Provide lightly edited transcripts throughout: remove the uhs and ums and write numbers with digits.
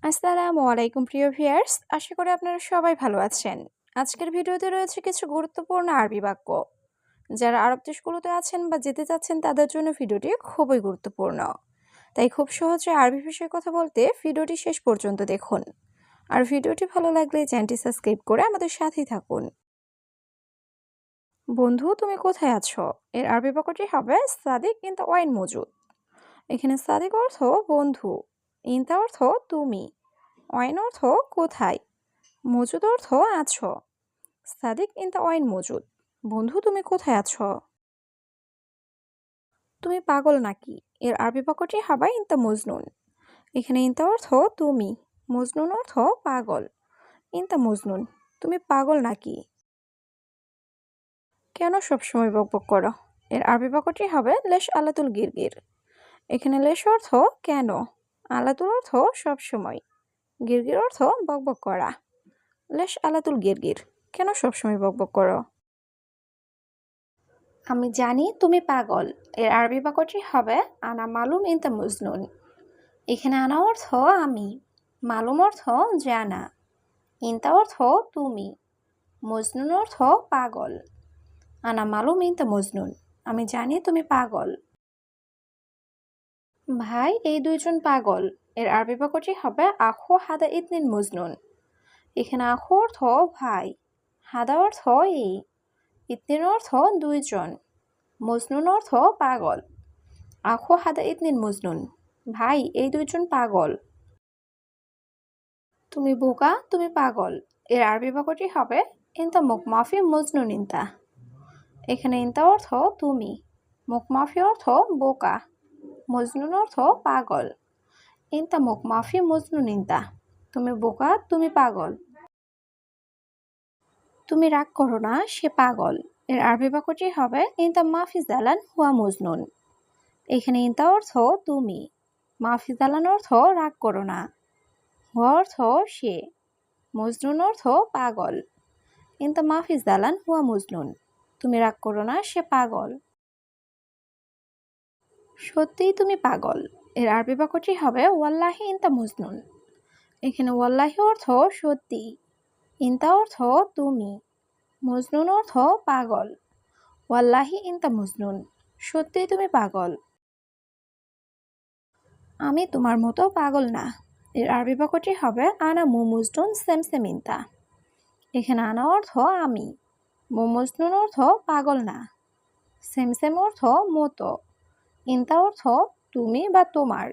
আসসালামু আলাইকুম প্রিয় ভিউয়ার্স, আশা করি আপনারা সবাই ভালো আছেন। আজকের ভিডিওতে রয়েছে কিছু গুরুত্বপূর্ণ আরবি বাক্য। যারা আরব দেশগুলোতে আছেন বা যেতে চাচ্ছেন তাদের জন্য ভিডিওটি খুবই গুরুত্বপূর্ণ। তাই খুব সহজে আরবি ভাষায় কথা বলতে ভিডিওটি শেষ পর্যন্ত দেখুন। আর ভিডিওটি ভালো লাগলে চ্যানেলটি সাবস্ক্রাইব করে আমাদের সাথেই থাকুন। বন্ধু, তুমি কোথায় আছো? এর আরবি বাক্যটি হবে সাদিক ইনতা ওয়াইন মজুদ। এখানে সাদিক অর্থ বন্ধু, ইনতা অর্থ তুমি, ওয়াইন অর্থ কোথায়, মজুদ অর্থ আছো। সাদিক ইনতা ওয়াইন মজুদ, বন্ধু তুমি কোথায় আছো? তুমি পাগল নাকি? এর আরবি বাক্যটি হবে ইনতা মজনুন। এখানে ইনতা অর্থ তুমি, মজনুন অর্থ পাগল। ইনতা মজনুন, তুমি পাগল নাকি? কেন সবসময় বকবক করো? এর আরবি বাক্যটি হবে লেশ আলাতুল গিরগির। এখানে লেশ অর্থ কেন, আলাতুল অর্থ সবসময়, গিরগির অর্থ বকবক করা। লেশ আলাতুল গিরগির, কেন সবসময় বকবক করো? আমি জানি তুমি পাগল। এর আরবি বাক্যটি হবে আনা মালুম ইনতা মজনুন। এখানে আনা অর্থ আমি, মালুম অর্থ জানা, ইনতা অর্থ তুমি, মজনুন অর্থ পাগল। আনা মালুম ইনতা মজনুন, আমি জানি তুমি পাগল। ভাই, এই দুইজন পাগল। এর আরবি বাক্যটি হবে আখো হাদা ইতনিন মজনুন। এখানে আখো অর্থ ভাই, হাদা অর্থ এই, ইতনিন অর্থ দুইজন, মজনুন অর্থ পাগল। আখো হাদা ইতনিন মজনুন, ভাই এই দুইজন পাগল। তুমি বোকা, তুমি পাগল। এর আরবি বাক্যটি হবে ইনতা মুকমাফি মজনুন ইনতা। এখানে ইনতা অর্থ তুমি, মুকমাফি অর্থ বোকা, মজনুন অর্থ পাগল। ইনতা মুকমাফি মজনুন ইনতা, তুমি বোকা, তুমি পাগল। তুমি রাগ করো না, সে পাগল। এর আরবি বাক্যটি হবে ইনতা মাফি জালান হুয়া মজনুন। এখানে ইনতা অর্থ তুমি, মাফি জালান অর্থ রাগ করো না, হুয়া অর্থ সে, মজনুন অর্থ পাগল। ইনতা মাফি জালান হুয়া মজনুন, তুমি রাগ করো না, সে পাগল। সত্যিই তুমি পাগল। এর আরবি বাক্যটি হবে ওয়াল্লাহি ইনতা মজনুন। এখানে ওয়াল্লাহি অর্থ সত্যি, ইনতা অর্থ তুমি, মজনুন অর্থ পাগল। ওয়াল্লাহি ইনতা মজনুন, সত্যিই তুমি পাগল। আমি তোমার মতো পাগল না। এর আরবি বাক্যটি হবে আনা মজনুন সেমসেম ইনতা। এখানে আনা অর্থ আমি, মজনুন অর্থ পাগল না, সেমসেম অর্থ মতো, ইনতা অর্থ তুমি বা তোমার।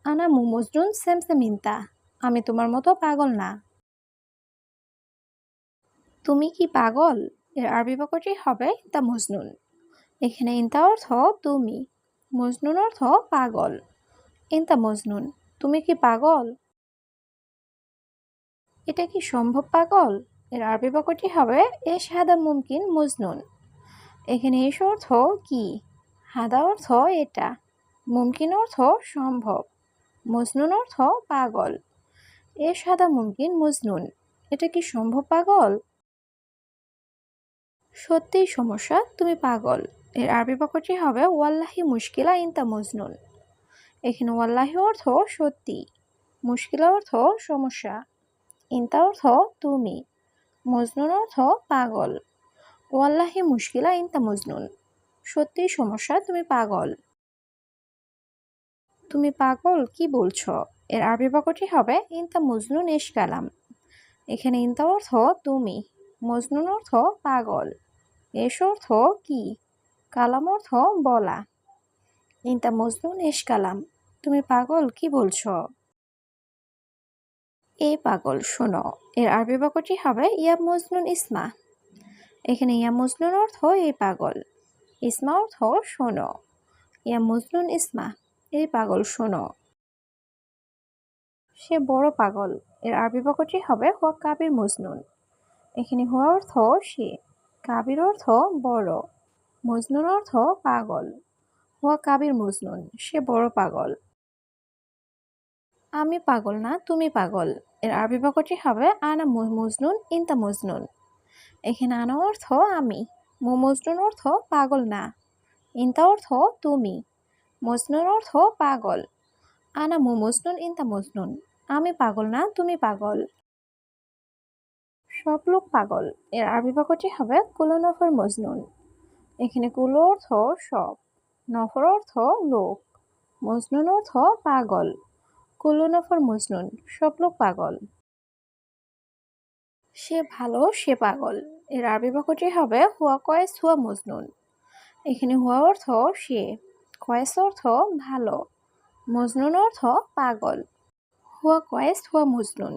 আনা মজনুন সেমসেম ইনতা, আমি তোমার মতো পাগল না। তুমি কি পাগল? এর আরবি বাক্যটি হবে ইনতা মজনুন। এখানে ইনতা অর্থ তুমি, মজনুন অর্থ পাগল। ইনতা মজনুন, তুমি কি পাগল? এটা কি সম্ভব পাগল? এর আরবি বাক্যটি হবে এশ হাদা মুমকিন মজনুন। এখানে এশ অর্থ কি, হাদা অর্থ এটা, মুমকিন অর্থ সম্ভব, মজনুন অর্থ পাগল। এশ হাদা মুমকিন মজনুন, এটা কি সম্ভব পাগল? সত্যিই সমস্যা, তুমি পাগল। এর আরবি বাক্যটি হবে ওয়াল্লাহি মুশকিলা ইনতা মজনুন। এখানে ওয়াল্লাহি অর্থ সত্যি, মুশকিলা অর্থ সমস্যা, ইনতা অর্থ তুমি, মজনুন অর্থ পাগল। ওয়াল্লাহি মুশকিলা ইনতা মজনুন, সত্যিই সমস্যা, তুমি পাগল। তুমি পাগল কি বলছো? এর আরবি বাক্যটি হবে ইনতা মজনুন এশ কালাম। এখানে ইনতা অর্থ তুমি, মজনুন অর্থ পাগল, এশ অর্থ কি, কালাম অর্থ বলা। ইনতা মজনুন এশ কালাম, তুমি পাগল কি বলছো? এই পাগল শোনো। এর আরবি বাক্যটি হবে ইয়া মজনুন ইসমা। এখানে ইয়া মজনুন অর্থ এই পাগল, ইসমা অর্থ শোনো। ইয়া মজনুন ইসমা, এই পাগল শোনো। সে বড় পাগল। এর আরবি বাক্যটি হবে হুয়া কাবির মজনুন। এখানে হুয়া অর্থ সে, কাবির অর্থ বড়, মজনুন অর্থ পাগল। হুয়া কাবির মজনুন, সে বড় পাগল। আমি পাগল না, তুমি পাগল। এর আরবি বাক্যটি হবে আনা মজনুন ইনতা মজনুন। এখানে আনা অর্থ আমি, মজনুন অর্থ পাগল না, ইনতা অর্থ তুমি, মজনুন অর্থ পাগল। আনা মজনুন ইনতা মজনুন, আমি পাগল না, তুমি পাগল। সব লোক পাগল, এর আরবি বাক্যটি হবে কুলু নফর মজনুন। এখানে কুলু অর্থ সব, নফর অর্থ লোক, মজনুন অর্থ পাগল। কুলু নফর মজনুন, সব লোক পাগল। সে ভালো, সে পাগল, এর আরবি বাক্যটি হবে হুয়া কয়েস হুয়া মজনুন। এখানে হুয়া অর্থ সে, কয়েস অর্থ ভালো, মজনুন অর্থ পাগল। হুয়া কয়েস হুয়া মজনুন,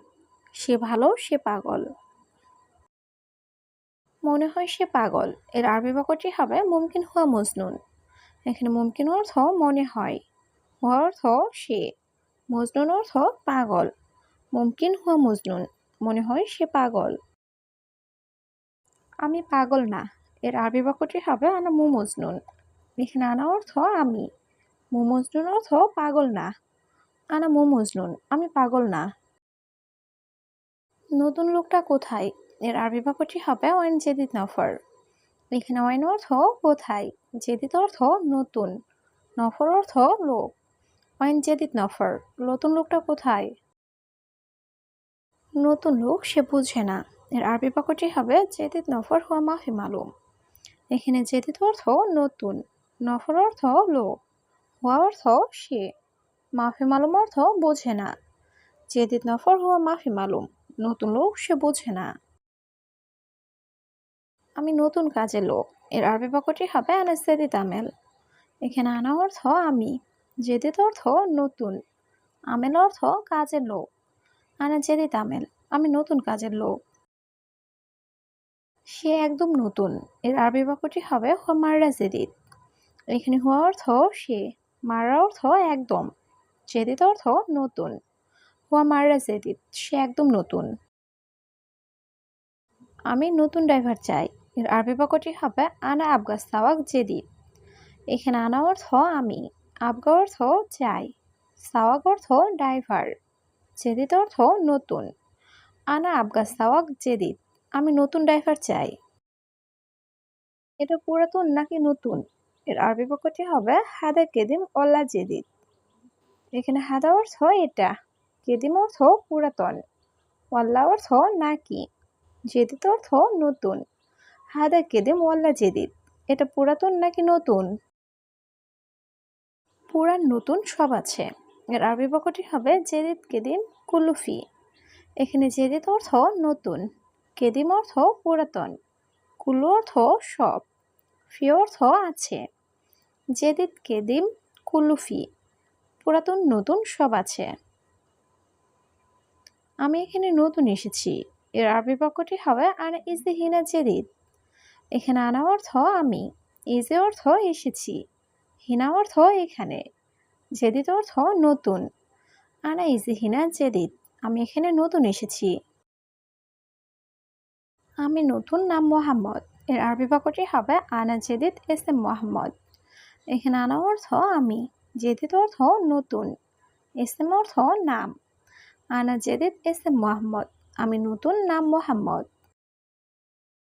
সে ভালো, সে পাগল। মনে হয় সে পাগল, এর আরবি বাক্যটি হবে মুমকিন হুয়া মজনুন। এখানে মুমকিন অর্থ মনে হয়, হুয়া অর্থ সে, মজনুন অর্থ পাগল। মুমকিন হুয়া মজনুন, মনে হয় সে পাগল। আমি পাগল না, এর আরবি বাক্যটি হবে আনা মু মজনুন। এখানে আনা অর্থ আমি, মু মজনুন অর্থ পাগল না। আনা মু মজনুন, আমি পাগল না। নতুন লোকটা কোথায়, এর আরবি বাক্যটি হবে ওয়াইন জেদিদ নফর। এখানে ওয়াইন অর্থ কোথায়, জেদিদ অর্থ নতুন, নফর অর্থ লোক। ওয়াইন জেদিদ নফর, নতুন লোকটা কোথায়। নতুন লোক সে বুঝে না, এর আরবি বাক্যটি হবে জেদিদ নফর হুয়া মাফি মালুম। এখানে জেদিদ অর্থ নতুন, নফর অর্থ লোক, হুয়া অর্থ সে, মাফি মালুম অর্থ বোঝে না। জেদিদ নফর হুয়া মাফি মালুম, নতুন লোক সে বোঝে না। আমি নতুন কাজের লোক, এর আরবি বাক্যটি হবে আনা জেদিদ আমেল। এখানে আনা অর্থ আমি, জেদিদ অর্থ নতুন, আমেল অর্থ কাজের লোক। আনা জেদিদ আমেল, আমি নতুন কাজের লোক। সে একদম নতুন, এর আরবি বাক্যটি হবে হুয়া মাররা জেদিদ। এখানে হুয়া অর্থ সে, মাররা অর্থ একদম, জেদিদ অর্থ নতুন। হুয়া মাররা জেদিদ, সে একদম নতুন। আমি নতুন ড্রাইভার চাই, এর আরবি বাক্যটি হবে আনা আবগা সাওয়াক জেদিদ। এখানে আনা অর্থ আমি, আবগা অর্থ চাই, সাওয়াক অর্থ ড্রাইভার, জেদিদ অর্থ নতুন। আনা আবগা সাওয়াক জেদিদ, আমি নতুন ড্রাইভার চাই। এটা পুরাতন নাকি নতুন, এর আরবি বাক্যটি হবে হাদা কেদিম অল্লা জেদিদ। এখানে হাদা অর্থ এটা, কেদিম অর্থ পুরাতন, ওয়াল্লা অর্থ নাকি, জেদিদ অর্থ নতুন। হাদা কেদিম ওয়াল্লা জেদিদ, এটা পুরাতন নাকি নতুন। পুরান নতুন সব আছে, এর আরবি বাক্যটি হবে জেদিদ কেদিম কুলুফি। এখানে জেদিদ অর্থ নতুন, কেদিম অর্থ পুরাতন, কুলু অর্থ সব, ফি অর্থ আছে। জেদিদ কেদিম কুলুফি, পুরাতন নতুন সব আছে। আমি এখানে নতুন এসেছি, এর আরবি বাক্যটি হবে আনা ইজে হিনা জেদিদ। এখানে আনা অর্থ আমি, ইজে অর্থ এসেছি, হিনা অর্থ এখানে, জেদিদ অর্থ নতুন। আনা ইজে হিনা জেদিদ, আমি এখানে নতুন এসেছি। আমি নতুন, নাম মোহাম্মদ, এর আরবি বাক্যটি হবে আনা জেদিদ এসে মোহাম্মদ। এখানে আনা অর্থ আমি, জেদিদ অর্থ নতুন, এসেম অর্থ নাম। আনা জেদিদ এসে মোহাম্মদ, আমি নতুন, নাম মোহাম্মদ।